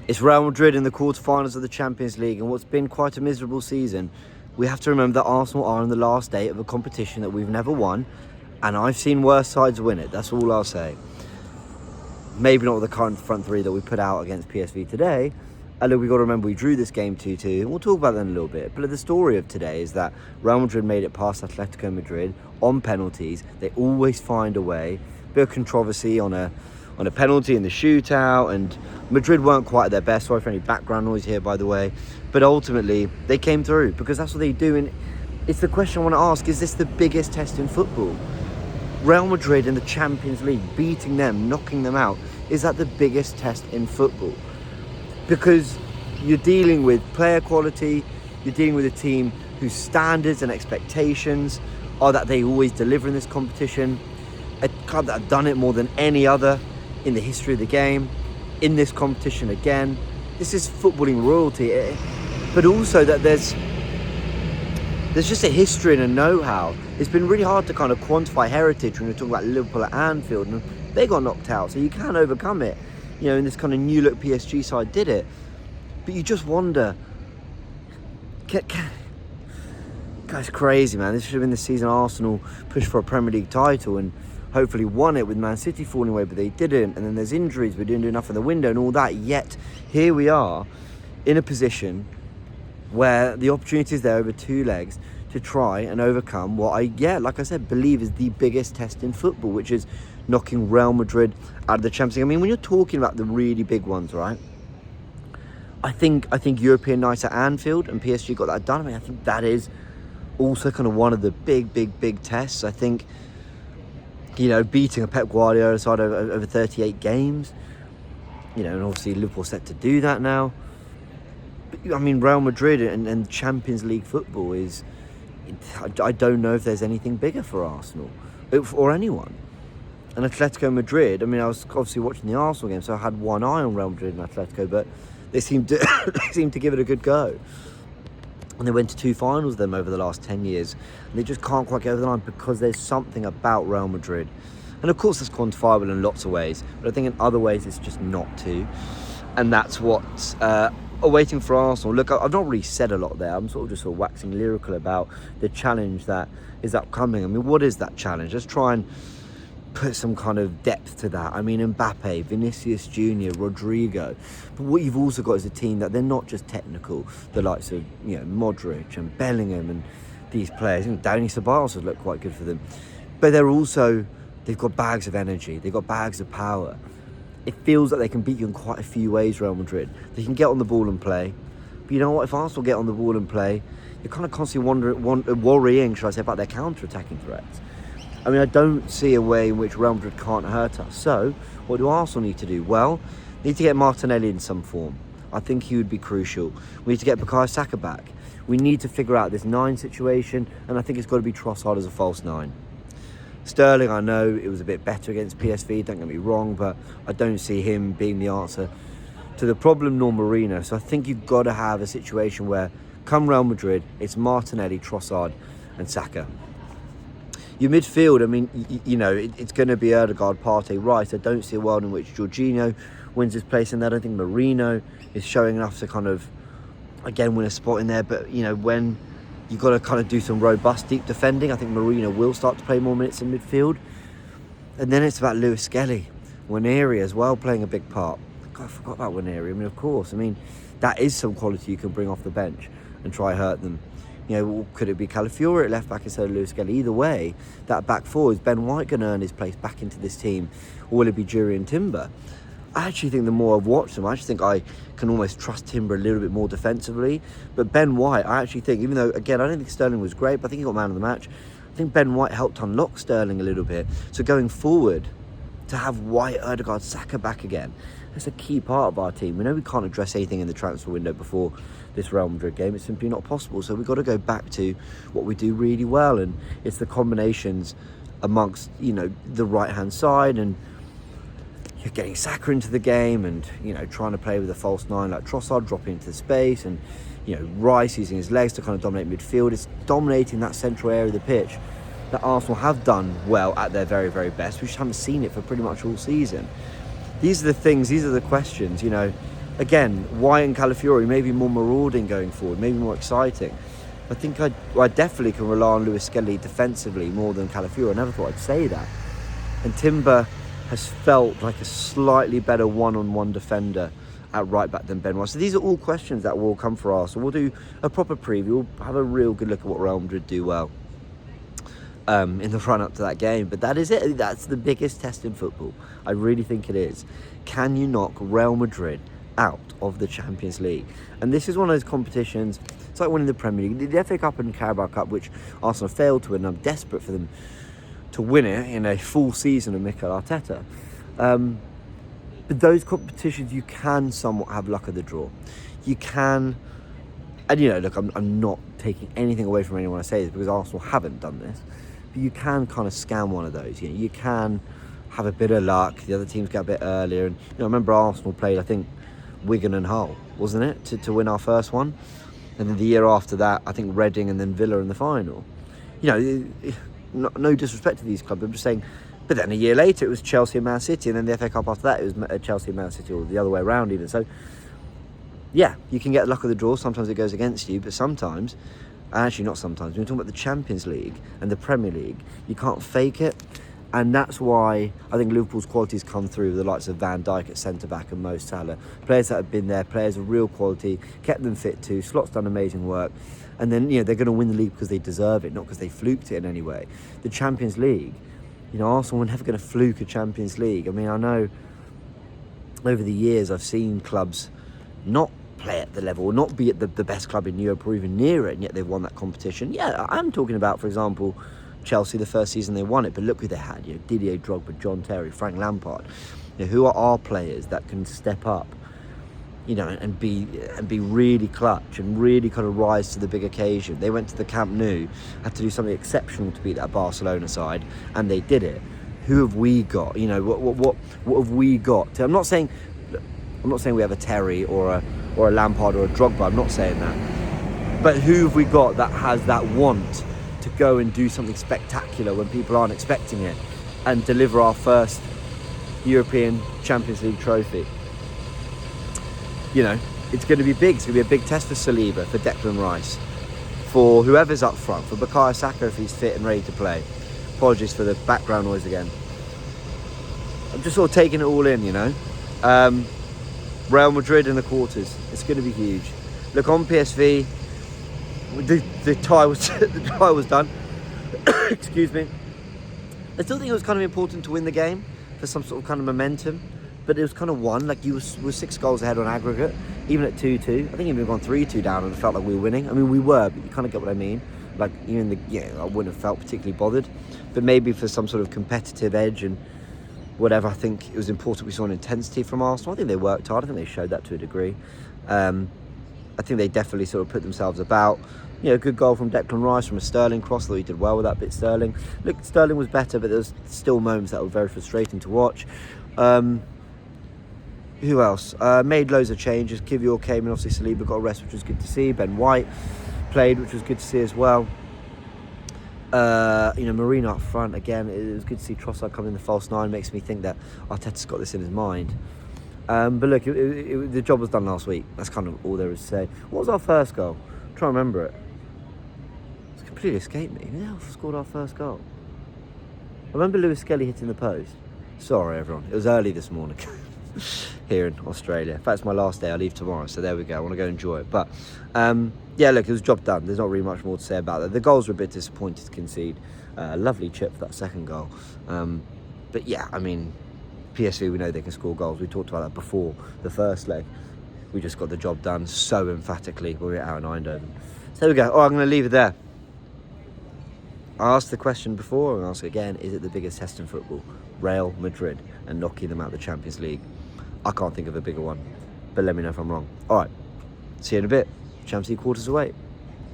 It's Real Madrid in the quarterfinals of the Champions League, and what's been quite a miserable season. We have to remember that Arsenal are on the last day of a competition that we've never won, and I've seen worse sides win it. That's all I'll say. Maybe not with the current front three that we put out against PSV today. And look, we've got to remember we drew this game 2-2, and we'll talk about that in a little bit. But the story of today is that Real Madrid made it past Atletico Madrid on penalties. They always find a way. Bit of controversy on a penalty in the shootout, and Madrid weren't quite at their best. Sorry for any background noise here, by the way. But ultimately, they came through because that's what they do. And it's the question I want to ask, is this the biggest test in football? Real Madrid in the Champions League, beating them, knocking them out, is that the biggest test in football? Because you're dealing with player quality, you're dealing with a team whose standards and expectations are that they always deliver in this competition. A club that have done it more than any other in the history of the game, in this competition again. This is footballing royalty, but also that there's just a history and a know-how. It's been really hard to kind of quantify heritage when you're talking about Liverpool at Anfield, and they got knocked out, so you can overcome it. You know, and this kind of new look PSG side did it. But you just wonder, guys, crazy, man. This should have been the season Arsenal pushed for a Premier League title and hopefully won it with Man City falling away, but they didn't. And then there's injuries, we didn't do enough in the window and all that. Yet, here we are in a position where the opportunity is there over two legs to try and overcome what like I said, believe is the biggest test in football, which is knocking Real Madrid out of the Champions League. I mean, when you're talking about the really big ones, right? I think European nights at Anfield and PSG got that done. I mean, I think that is also kind of one of the big tests. I think, you know, beating a Pep Guardiola side over 38 games, you know, and obviously Liverpool set to do that now. But, I mean, Real Madrid and Champions League football is, I don't know if there's anything bigger for Arsenal or anyone. And Atletico Madrid, I mean, I was obviously watching the Arsenal game, so I had one eye on Real Madrid and Atletico, but they seemed to give it a good go. And they went to two finals with them over the last 10 years. And they just can't quite get over the line because there's something about Real Madrid. And of course, it's quantifiable in lots of ways, but I think in other ways, it's just not to. And that's what's awaiting for Arsenal. Look, I've not really said a lot there. I'm sort of waxing lyrical about the challenge that is upcoming. I mean, what is that challenge? Let's try and put some kind of depth to that. I mean, Mbappe, Vinicius Jr., Rodrigo. But what you've also got is a team that they're not just technical. The likes of, you know, Modric and Bellingham and these players. You know, Dani Ceballos has looked quite good for them. But they've got bags of energy. They've got bags of power. It feels like they can beat you in quite a few ways, Real Madrid. They can get on the ball and play. But you know what? If Arsenal get on the ball and play, you're kind of constantly worrying, should I say, about their counter-attacking threats. I mean, I don't see a way in which Real Madrid can't hurt us. So, what do Arsenal need to do? Well, they need to get Martinelli in some form. I think he would be crucial. We need to get Bukayo Saka back. We need to figure out this 9 situation, and I think it's got to be Trossard as a false 9. Sterling, I know it was a bit better against PSV, don't get me wrong, but I don't see him being the answer to the problem, nor Marino. So I think you've got to have a situation where, come Real Madrid, it's Martinelli, Trossard and Saka. Your midfield, I mean, you know, it's going to be Ødegaard, Partey, Rice. I don't see a world in which Jorginho wins his place in there. I don't think Marino is showing enough to kind of, again, win a spot in there. But, you know, when you've got to kind of do some robust, deep defending, I think Marino will start to play more minutes in midfield. And then it's about Lewis Skelly, Nwaneri as well playing a big part. God, I forgot about Nwaneri. I mean, of course. I mean, that is some quality you can bring off the bench and try hurt them. You know, could it be Calafiori at left back instead of Lewis Skelly? Either way, that back four, is Ben White going to earn his place back into this team, or will it be Jury and Timber? I actually think the more I've watched them, I actually think I can almost trust Timber a little bit more defensively. But Ben White, I actually think, even though, again, I don't think Sterling was great, but I think he got man of the match. I think Ben White helped unlock Sterling a little bit. So going forward, to have White, Ødegaard, Saka back again, that's a key part of our team. We know we can't address anything in the transfer window before this Real Madrid game. It's simply not possible. So we've got to go back to what we do really well, and it's the combinations amongst, you know, the right-hand side, and you're getting Saka into the game, and, you know, trying to play with a false 9 like Trossard, dropping into space, and, you know, Rice using his legs to kind of dominate midfield. It's dominating that central area of the pitch that Arsenal have done well at their very, very best. We just haven't seen it for pretty much all season. These are the things, these are the questions, you know. again, White and Calafiori, maybe more marauding going forward, maybe more exciting. I think I definitely can rely on Lewis Skelly defensively more than Calafiori. I never thought I'd say that. And Timber has felt like a slightly better one-on-one defender at right back than Ben White. So these are all questions that will come for us. So we'll do a proper preview. We'll have a real good look at what Real Madrid do well in the run-up to that game. But that is it. That's the biggest test in football. I really think it is. Can you knock Real Madrid out of the Champions League? And this is one of those competitions. It's like winning the Premier League, the FA Cup and Carabao Cup, which Arsenal failed to win. I'm desperate for them to win it in a full season of Mikel Arteta. But those competitions, you can somewhat have luck of the draw. You can, and look, I'm not taking anything away from anyone I say this, because Arsenal haven't done this, but you can kind of scam one of those. You can have a bit of luck. The other teams get a bit earlier, and I remember Arsenal played, I think, Wigan and Hull, wasn't it, to win our first one? And then the year after that, I think Reading and then Villa in the final. No disrespect to these clubs, I'm just saying. But then a year later, it was Chelsea and Man City, and then the FA Cup after that, it was Chelsea and Man City, or the other way around even. So, yeah, you can get luck of the draw. Sometimes it goes against you, but sometimes, actually not sometimes, when you're talking about the Champions League and the Premier League, you can't fake it. And that's why I think Liverpool's qualities come through with the likes of Van Dijk at centre-back and Mo Salah. Players that have been there, players of real quality, kept them fit too. Slot's done amazing work. And then, they're going to win the league because they deserve it, not because they fluked it in any way. The Champions League, Arsenal were never going to fluke a Champions League. I mean, I know over the years I've seen clubs not play at the level, or not be at the best club in Europe or even near it, and yet they've won that competition. Yeah, I'm talking about, for example, Chelsea the first season they won it, but look who they had, Didier Drogba, John Terry, Frank Lampard, who are our players that can step up, and be really clutch and really kind of rise to the big occasion. They went to the Camp Nou, had to do something exceptional to beat that Barcelona side, and they did it. Who have we got? What have we got? I'm not saying we have a Terry or a Lampard or a Drogba. I'm not saying that. But who have we got that has that want to go and do something spectacular when people aren't expecting it, and deliver our first European Champions League trophy? It's going to be big. It's going to be a big test for Saliba, for Declan Rice, for whoever's up front, for Bukayo Saka if he's fit and ready to play. Apologies for the background noise again. I'm just sort of taking it all in, Real Madrid in the quarters. It's going to be huge. Look, on PSV, the tie was done. Excuse me. I still think it was kind of important to win the game for some sort of kind of momentum, but it was kind of won. Like, you were 6 goals ahead on aggregate, even at 2-2. I think even gone 3-2 down and it felt like we were winning. I mean, we were, but you kind of get what I mean. Like, even I wouldn't have felt particularly bothered, but maybe for some sort of competitive edge and whatever, I think it was important we saw an intensity from Arsenal. I think they worked hard. I think they showed that to a degree. I think they definitely sort of put themselves about. A good goal from Declan Rice from a Sterling cross, though he did well with that bit, Sterling. Look, Sterling was better, but there was still moments that were very frustrating to watch. Who else? Made loads of changes. Kivior came in, obviously Saliba got a rest, which was good to see. Ben White played, which was good to see as well. Marino up front, again, it was good to see Trossard come in the false 9. Makes me think that Arteta's got this in his mind. But look, the job was done last week. That's kind of all there is to say. What was our first goal? I'm trying to remember it. It's completely escaped me. Who else scored our first goal? I remember Lewis Skelly hitting the post. Sorry, everyone. It was early this morning here in Australia. In fact, it's my last day. I leave tomorrow, so there we go. I want to go enjoy it. But, look, it was a job done. There's not really much more to say about that. The goals were a bit disappointed to concede. Lovely chip for that second goal. But, yeah, I mean, PSV, we know they can score goals. We talked about that before the first leg. We just got the job done so emphatically when we were out in Eindhoven. So there we go. I'm going to leave it there. I asked the question before and I'll ask it again. Is it the biggest test in football? Real Madrid and knocking them out of the Champions League. I can't think of a bigger one. But let me know if I'm wrong. All right. See you in a bit. Champions League quarters away.